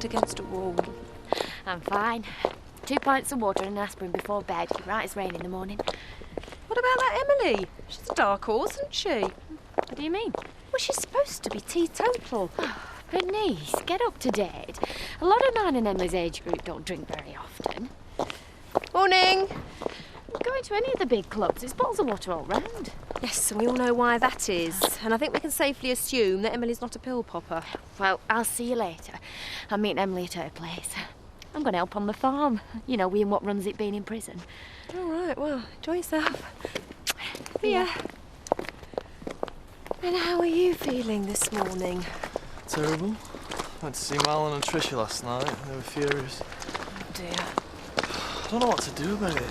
pinned against a wall. I'm fine. 2 pints of water and an aspirin before bed. Right as rain in the morning. What about that Emily? She's a dark horse, isn't she? What do you mean? Well, she's supposed to be teetotal. Bernice, get up to date. A lot of mine and Emily's age group don't drink very often. Morning. Going to any of the big clubs, it's bottles of water all round. Yes, and we all know why that is. And I think we can safely assume that Emily's not a pill popper. Well, I'll see you later. I'm meeting Emily at her place. I'm going to help on the farm. You know, we and what runs it being in prison. All right, well, enjoy yourself. Yeah. And how are you feeling this morning? Terrible. Went to see Marlon and Tricia last night. They were furious. Oh dear. I don't know what to do about it.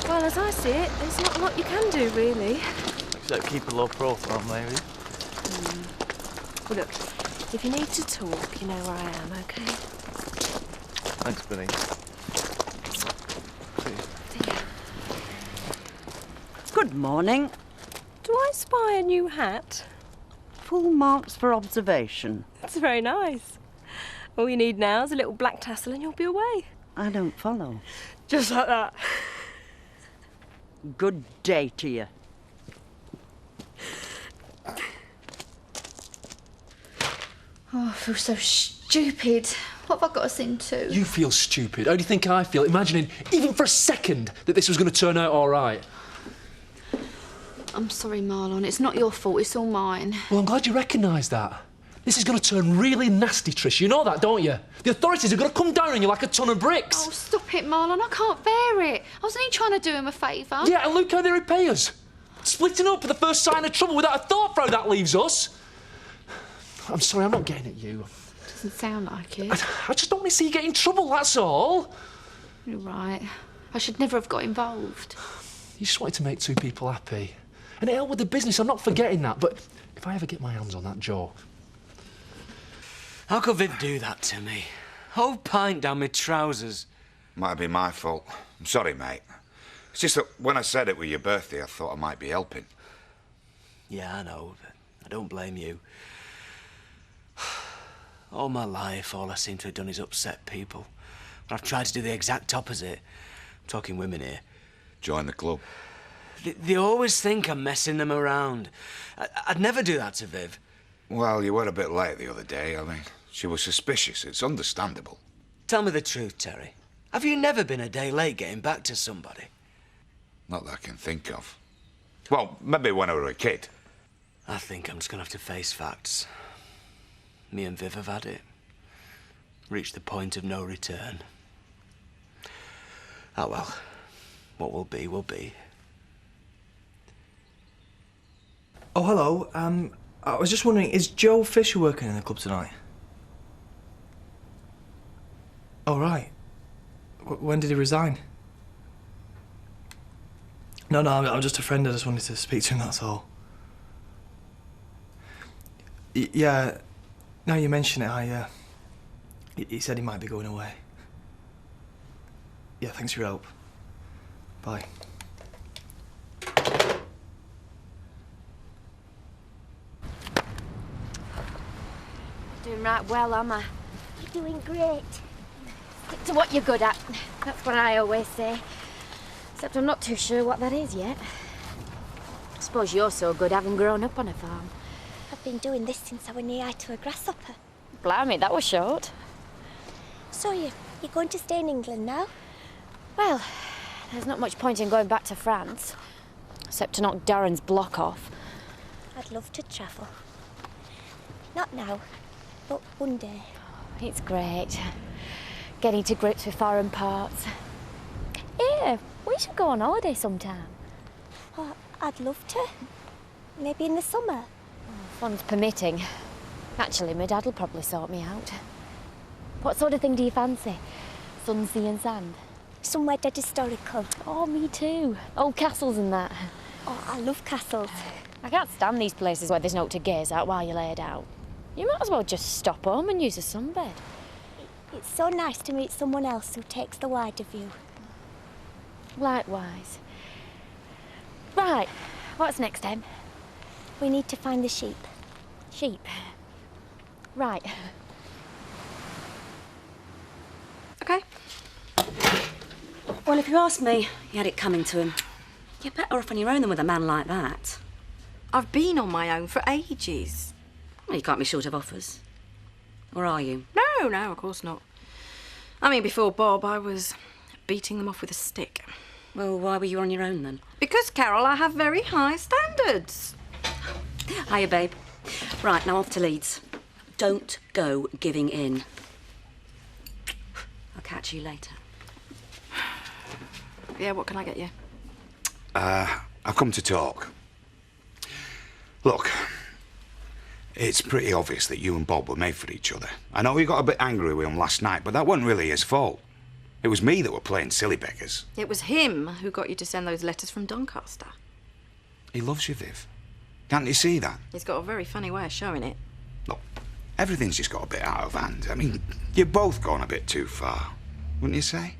Well, as I see it, there's not a lot you can do, really. Except keep a low profile, maybe. Well, look, if you need to talk, you know where I am, OK? Thanks, Benny. Good morning. Do I spy a new hat? Full marks for observation. That's very nice. All you need now is a little black tassel and you'll be away. I don't follow. Just like that. Good day to you. Oh, I feel so stupid. What have I got us into? You feel stupid. How do you think I feel, imagining, even for a second, that this was going to turn out all right? I'm sorry, Marlon. It's not your fault. It's all mine. Well, I'm glad you recognise that. This is going to turn really nasty, Trish. You know that, don't you? The authorities are going to come down on you like a ton of bricks. Oh, stop it, Marlon. I can't bear it. I was only trying to do him a favour. Yeah, and look how they repay us. Splitting up at the first sign of trouble without a thought for how that leaves us. I'm sorry, I'm not getting at you. Doesn't sound like it. I just don't want to see you get in trouble, that's all. You're right. I should never have got involved. You just wanted to make two people happy. And it helped with the business, I'm not forgetting that. But if I ever get my hands on that Joe... How could Viv do that to me? Whole pint down my trousers. Might be my fault. I'm sorry, mate. It's just that when I said it was your birthday, I thought I might be helping. Yeah, I know. But I don't blame you. All my life, all I seem to have done is upset people. But I've tried to do the exact opposite. I'm talking women here. Join the club. They always think I'm messing them around. I'd never do that to Viv. Well, you were a bit late the other day. I mean, she was suspicious. It's understandable. Tell me the truth, Terry. Have you never been a day late getting back to somebody? Not that I can think of. Well, maybe when I was a kid. I think I'm just going to have to face facts. Me and Viv have had it. Reached the point of no return. Oh, well. What will be, will be. Oh, hello. I was just wondering, is Joe Fisher working in the club tonight? Oh, right. When did he resign? No, I'm just a friend. I just wanted to speak to him, that's all. Yeah, now you mention it, he said he might be going away. Yeah, thanks for your help. Bye. Doing right well, am I? You're doing great. Stick to what you're good at. That's what I always say. Except I'm not too sure what that is yet. I suppose you're so good having grown up on a farm. I've been doing this since I was knee-high to a grasshopper. Blimey, that was short. So you're going to stay in England now? Well, there's not much point in going back to France. Except to knock Darren's block off. I'd love to travel. Not now, but one day. It's great. Getting to grips with foreign parts. Yeah, we should go on holiday sometime. Oh, I'd love to. Maybe in the summer. Funds permitting. Actually, my dad'll probably sort me out. What sort of thing do you fancy? Sun, sea and sand? Somewhere dead historical. Oh, me too. Old castles and that. Oh, I love castles. I can't stand these places where there's no to gaze at while you're laid out. You might as well just stop home and use a sunbed. It's so nice to meet someone else who takes the wider view. Likewise. Right, what's next, Em? We need to find the sheep. Sheep. Right. OK? Well, if you ask me, he had it coming to him. You're better off on your own than with a man like that. I've been on my own for ages. Well, you can't be short of offers. Or are you? No, no, of course not. I mean, before Bob, I was beating them off with a stick. Well, why were you on your own then? Because, Carol, I have very high standards. Hiya, babe. Right, now off to Leeds. Don't go giving in. I'll catch you later. Yeah, what can I get you? I've come to talk. Look, it's pretty obvious that you and Bob were made for each other. I know you got a bit angry with him last night, but that wasn't really his fault. It was me that were playing silly beggars. It was him who got you to send those letters from Doncaster. He loves you, Viv. Can't you see that? He's got a very funny way of showing it. Look, everything's just got a bit out of hand. I mean, you've both gone a bit too far, wouldn't you say?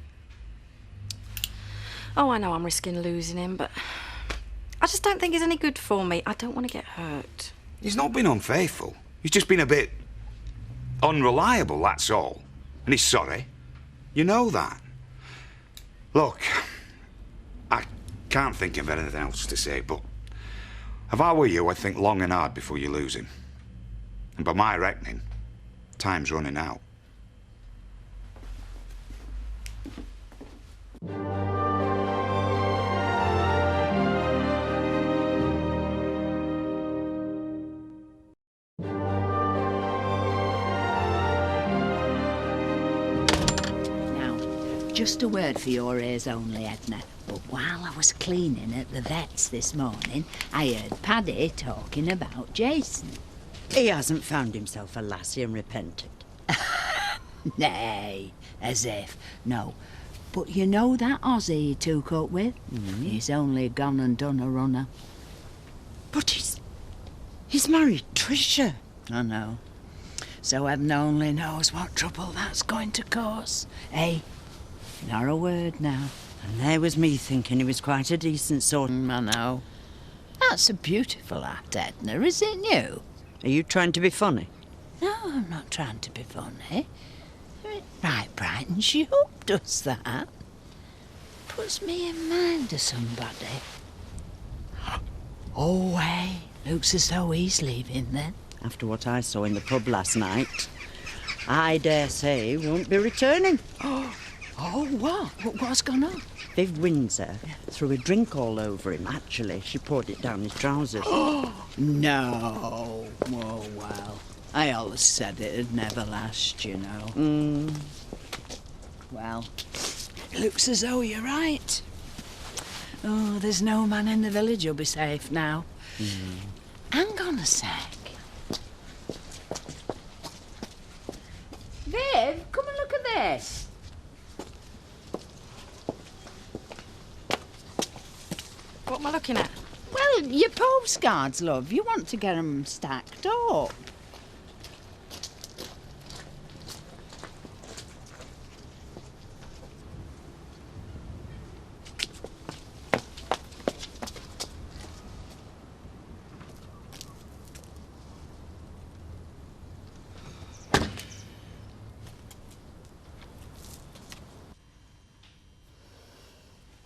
Oh, I know I'm risking losing him, but I just don't think he's any good for me. I don't want to get hurt. He's not been unfaithful. He's just been a bit unreliable, that's all. And he's sorry. You know that. Look, I can't think of anything else to say, but if I were you, I'd think long and hard before you lose him. And by my reckoning, time's running out. Just a word for your ears only, Edna. But while I was cleaning at the vet's this morning, I heard Paddy talking about Jason. He hasn't found himself a lassie and repented. Nay, as if. No. But you know that Aussie he took up with? He's only gone and done a runner. But he's married Tricia. I know. So heaven only knows what trouble that's going to cause. Hey? Not a word now. And there was me thinking he was quite a decent sort. I know. That's a beautiful act, Edna, isn't you? Are you trying to be funny? No, I'm not trying to be funny. It right brightens you up, does that? Puts me in mind of somebody. Oh, hey, looks as though he's leaving then. After what I saw in the pub last night, I dare say he won't be returning. Oh, what? What's gone on? Viv Windsor threw a drink all over him. Actually, she poured it down his trousers. No. Oh, well. I always said it'd never last, you know. Well, it looks as though you're right. Oh, there's no man in the village who'll be safe now. Hang on a sec. Viv, come and look at this. What am I looking at? Well, your postcards, love. You want to get 'em stacked up.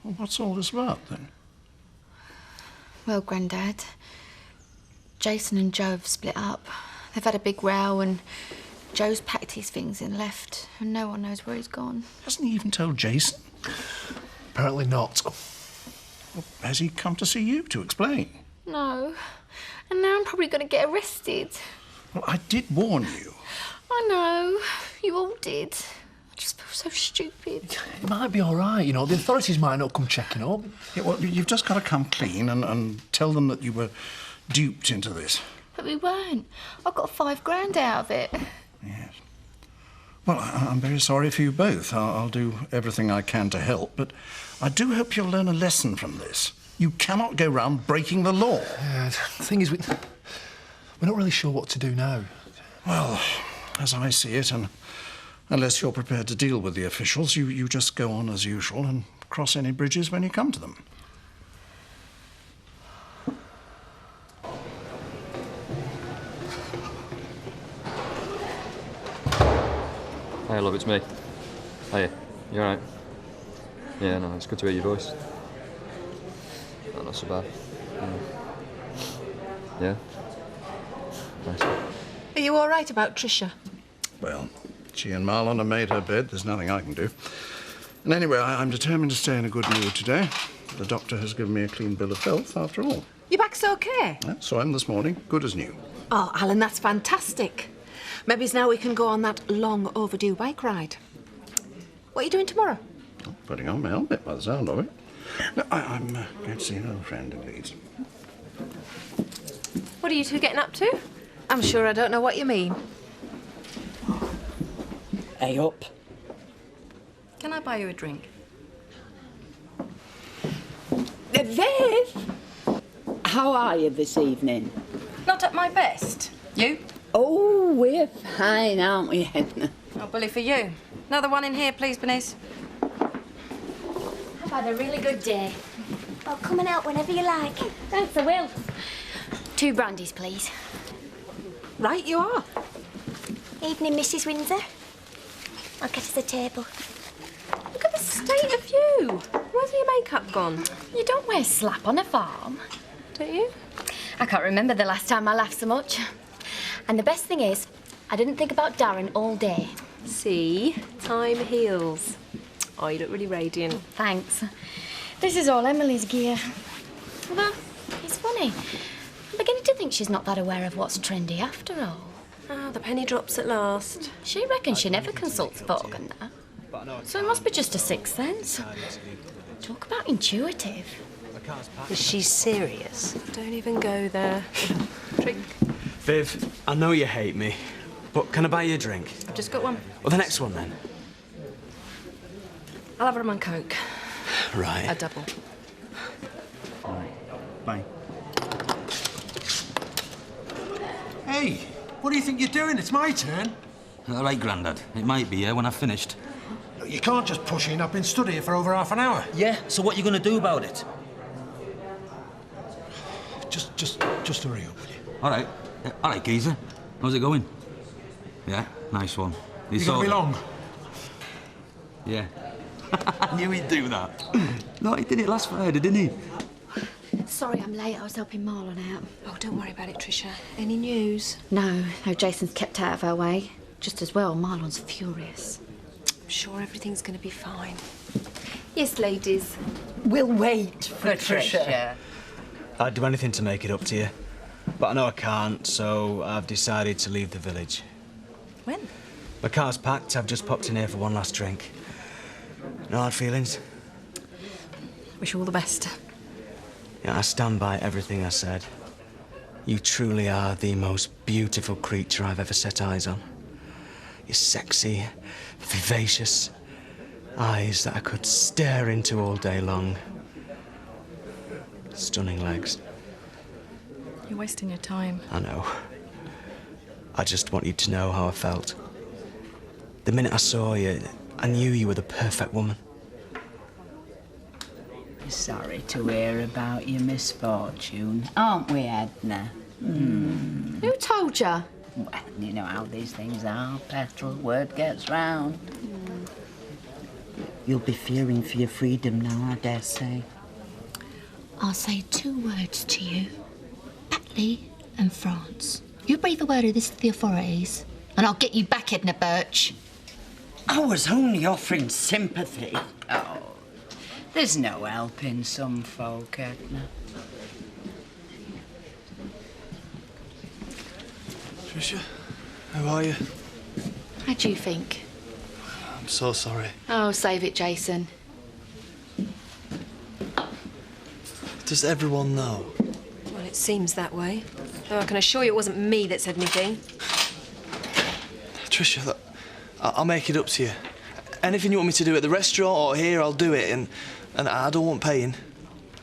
Well, what's all this about, then? Well, Grandad, Jason and Joe have split up. They've had a big row and Joe's packed his things and left, and no one knows where he's gone. Hasn't he even told Jason? Apparently not. Well, has he come to see you to explain? No. And now I'm probably going to get arrested. Well, I did warn you. I know. You all did. I just feel so stupid. It might be all right, you know. The authorities might not come checking up. Yeah, well, you've just got to come clean and tell them that you were duped into this. But we weren't. I got £5,000 out of it. Yes. Well, I'm very sorry for you both. I'll do everything I can to help, but I do hope you'll learn a lesson from this. You cannot go round breaking the law. Yeah, the thing is, we're not really sure what to do now. Well, as I see it, and unless you're prepared to deal with the officials, you just go on as usual and cross any bridges when you come to them. Hey, love, it's me. Hiya. You alright? Yeah, no, it's good to hear your voice. No, not so bad. Yeah? Nice. Are you all right about Tricia? Well, she and Marlon have made her bed. There's nothing I can do. And anyway, I'm determined to stay in a good mood today. The doctor has given me a clean bill of health, after all. Your back's okay? I saw him this morning, good as new. Oh, Alan, that's fantastic. Maybe now we can go on that long overdue bike ride. What are you doing tomorrow? Oh, putting on my helmet by the sound of it. No, I'm going to see an old friend in Leeds. What are you two getting up to? I'm sure I don't know what you mean. Hey, up. Can I buy you a drink? Viv! How are you this evening? Not at my best. You? Oh, we're fine, aren't we, Edna? Oh, bully for you. Another one in here, please, Bernice. I've had a really good day. Oh, come on out whenever you like. Thanks, I will. 2 brandies, please. Right, you are. Evening, Mrs. Windsor. I'll get us a table. Look at the state of you. Where's your makeup gone? You don't wear slap on a farm. Don't you? I can't remember the last time I laughed so much. And the best thing is, I didn't think about Darren all day. See? Time heals. Oh, you look really radiant. Thanks. This is all Emily's gear. Although, it's funny. I'm beginning to think she's not that aware of what's trendy after all. Oh, the penny drops at last. She reckons she never consults Vogue and that. So it must be just a sixth sense. Talk about intuitive. Is she serious? Don't even go there. Drink. Viv, I know you hate me, but can I buy you a drink? I've just got one. Well, the next one then. I'll have a rum and coke. Right. A double. Bye. Hey, what do you think you're doing? It's my turn. All right, Grandad. It might be, yeah, when I've finished. Look, you can't just push in. I've been studying for over half an hour. Yeah, so what are you going to do about it? Just hurry up, will you? All right. Yeah, all right, geezer. How's it going? Yeah, nice one. You gonna be long? Yeah. I knew he'd do that. No, he did it last Friday, didn't he? Sorry I'm late. I was helping Marlon out. Oh, don't worry about it, Tricia. Any news? No, Jason's kept out of our way. Just as well, Marlon's furious. I'm sure everything's going to be fine. Yes, ladies. We'll wait for Tricia. I'd do anything to make it up to you. But I know I can't, so I've decided to leave the village. When? My car's packed. I've just popped in here for one last drink. No hard feelings? Wish you all the best. Yeah, I stand by everything I said. You truly are the most beautiful creature I've ever set eyes on. You're sexy, vivacious, eyes that I could stare into all day long. Stunning legs. You're wasting your time. I know. I just want you to know how I felt. The minute I saw you, I knew you were the perfect woman. Sorry to hear about your misfortune, aren't we, Edna? Who told you? Well, you know how these things are. Petrol, word gets round. You'll be fearing for your freedom now, I dare say. I'll say 2 words to you. Batley and France. You breathe a word of this to the authorities, and I'll get you back, Edna Birch. I was only offering sympathy. Oh, there's no helping some folk, Edna. Tricia, how are you? How do you think? I'm so sorry. Oh, save it, Jason. Does everyone know? Well, it seems that way. Though I can assure you it wasn't me that said anything. Tricia, look, I'll make it up to you. Anything you want me to do at the restaurant or here, I'll do it, and I don't want pain.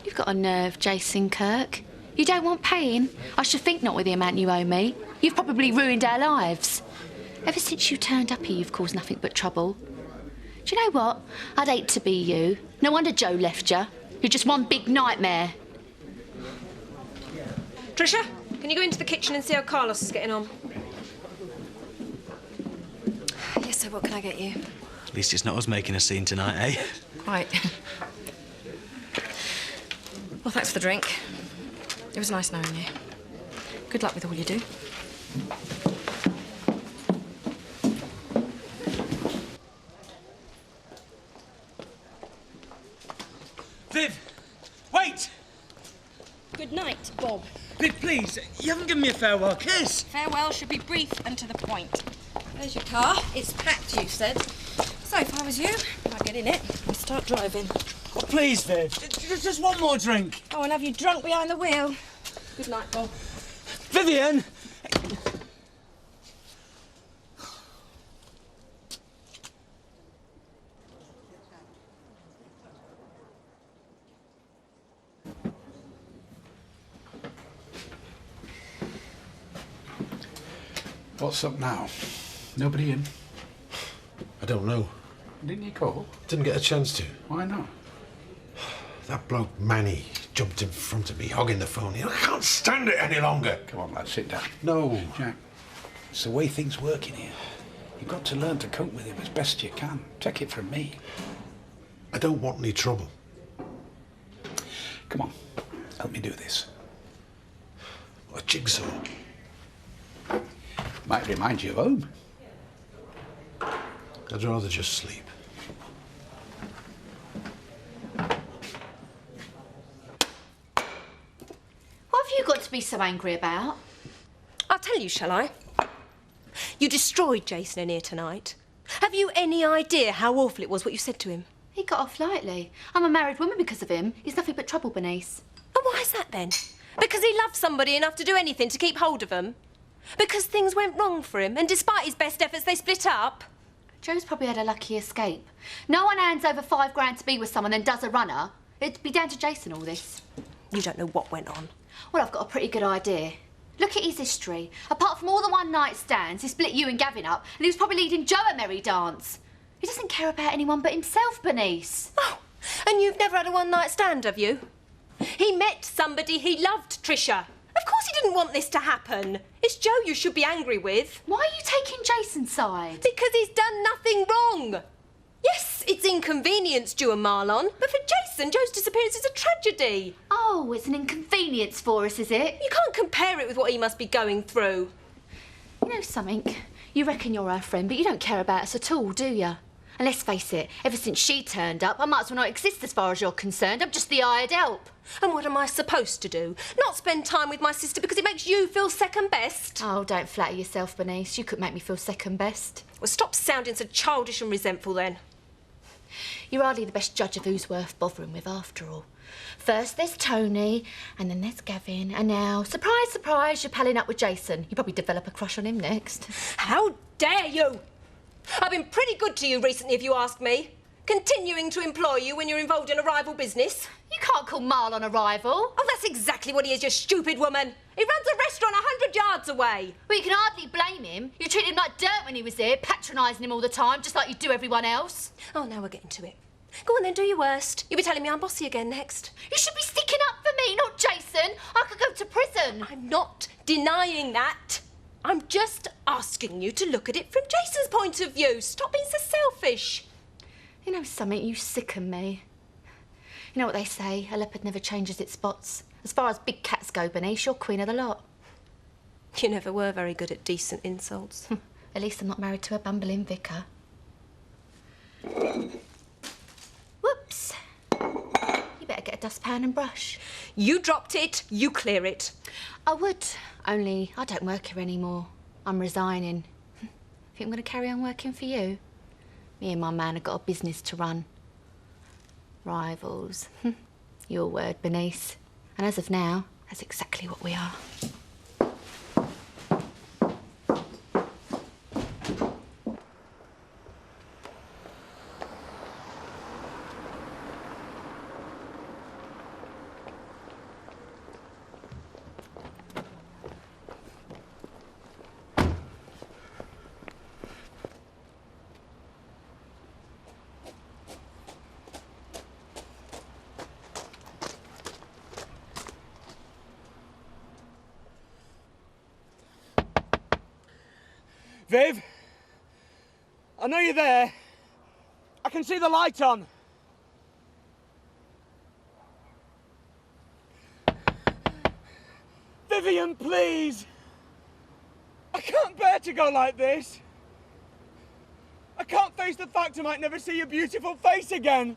You've got a nerve, Jason Kirk. You don't want pain? I should think not with the amount you owe me. You've probably ruined our lives. Ever since you turned up here, you've caused nothing but trouble. Do you know what? I'd hate to be you. No wonder Joe left you. You're just one big nightmare. Tricia, can you go into the kitchen and see how Carlos is getting on? Yes, sir, what can I get you? At least it's not us making a scene tonight, eh? Quite. Well, thanks for the drink. It was nice knowing you. Good luck with all you do. Viv! Wait! Good night, Bob. Viv, please, you haven't given me a farewell kiss. Farewell should be brief and to the point. There's your car. It's packed, you said. So, if I was you, I'd get in it and start driving. Oh, please, Viv. Just one more drink. Oh, and have you drunk behind the wheel? Good night, Bob. Vivian! What's up now? Nobody in? I don't know. Didn't you call? Didn't get a chance to. Why not? That bloke Manny jumped in front of me, hogging the phone. I can't stand it any longer. Come on, lad, sit down. No. Jack, it's the way things work in here. You've got to learn to cope with him as best you can. Take it from me. I don't want any trouble. Come on, help me do this. A jigsaw. Might remind you of home. I'd rather just sleep. What have you got to be so angry about? I'll tell you, shall I? You destroyed Jason in here tonight. Have you any idea how awful it was what you said to him? He got off lightly. I'm a married woman because of him. He's nothing but trouble, Bernice. And why is that then? Because he loved somebody enough to do anything to keep hold of them? Because things went wrong for him and despite his best efforts they split up? Joe's probably had a lucky escape. No one hands over £5 to be with someone and does a runner. It'd be down to Jason, all this. You don't know what went on. Well, I've got a pretty good idea. Look at his history. Apart from all the one-night stands, he split you and Gavin up, and he was probably leading Joe a merry dance. He doesn't care about anyone but himself, Bernice. Oh, and you've never had a one-night stand, have you? He met somebody he loved, Tricia. Of course he didn't want this to happen. It's Joe you should be angry with. Why are you taking Jason's side? Because he's done nothing wrong. Yes, it's inconvenienced you and Marlon, but for Jason, Joe's disappearance is a tragedy. Oh, it's an inconvenience for us, is it? You can't compare it with what he must be going through. You know something? You reckon you're our friend, but you don't care about us at all, do you? And let's face it, ever since she turned up, I might as well not exist as far as you're concerned. I'm just the hired help. And what am I supposed to do? Not spend time with my sister because it makes you feel second best? Oh, don't flatter yourself, Bernice. You could make me feel second best. Well, stop sounding so childish and resentful then. You're hardly the best judge of who's worth bothering with, after all. First there's Tony, and then there's Gavin, and now, surprise, surprise, you're palling up with Jason. You probably develop a crush on him next. How dare you! I've been pretty good to you recently, if you ask me. Continuing to employ you when you're involved in a rival business. You can't call Marlon a rival. Oh, that's exactly what he is, you stupid woman. He runs a restaurant 100 yards away. Well, you can hardly blame him. You treated him like dirt when he was here, patronising him all the time, just like you do everyone else. Oh, now we're getting to it. Go on then, do your worst. You'll be telling me I'm bossy again next. You should be sticking up for me, not Jason. I could go to prison. I'm not denying that. I'm just asking you to look at it from Jason's point of view. Stop being so selfish. You know something? You sicken me. You know what they say? A leopard never changes its spots. As far as big cats go, Bernice, you're queen of the lot. You never were very good at decent insults. At least I'm not married to a bumbling vicar. Whoops. You better get a dustpan and brush. You dropped it, you clear it. I would, only I don't work here anymore. I'm resigning. Think I'm going to carry on working for you? Me and my man have got a business to run. Rivals. Your word, Bernice. And as of now, that's exactly what we are. Viv, I know you're there. can see the light on. Vivian, please. I can't bear to go like this. I can't face the fact I might never see your beautiful face again.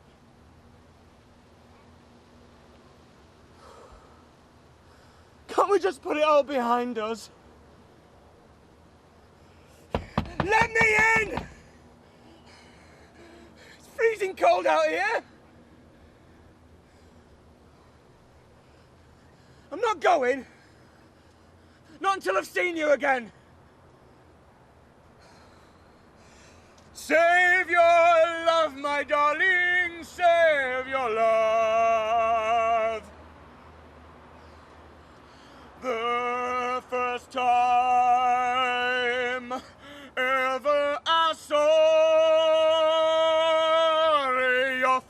Can't we just put it all behind us? Let me in! It's freezing cold out here. I'm not going. Not until I've seen you again. Save your love, my darling, save your love. The first time ever I saw your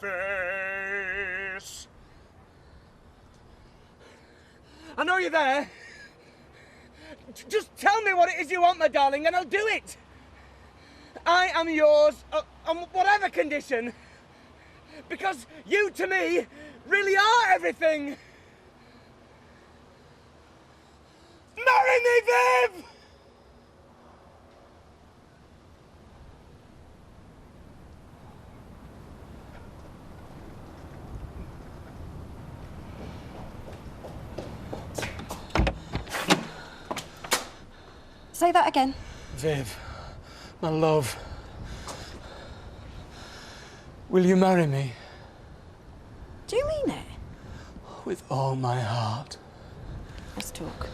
face. I know you're there. Just tell me what it is you want, my darling, and I'll do it. I am yours on whatever condition. Because you, to me, really are everything. Marry me, Viv! Say that again. Viv, my love. Will you marry me? Do you mean it? With all my heart. Let's talk.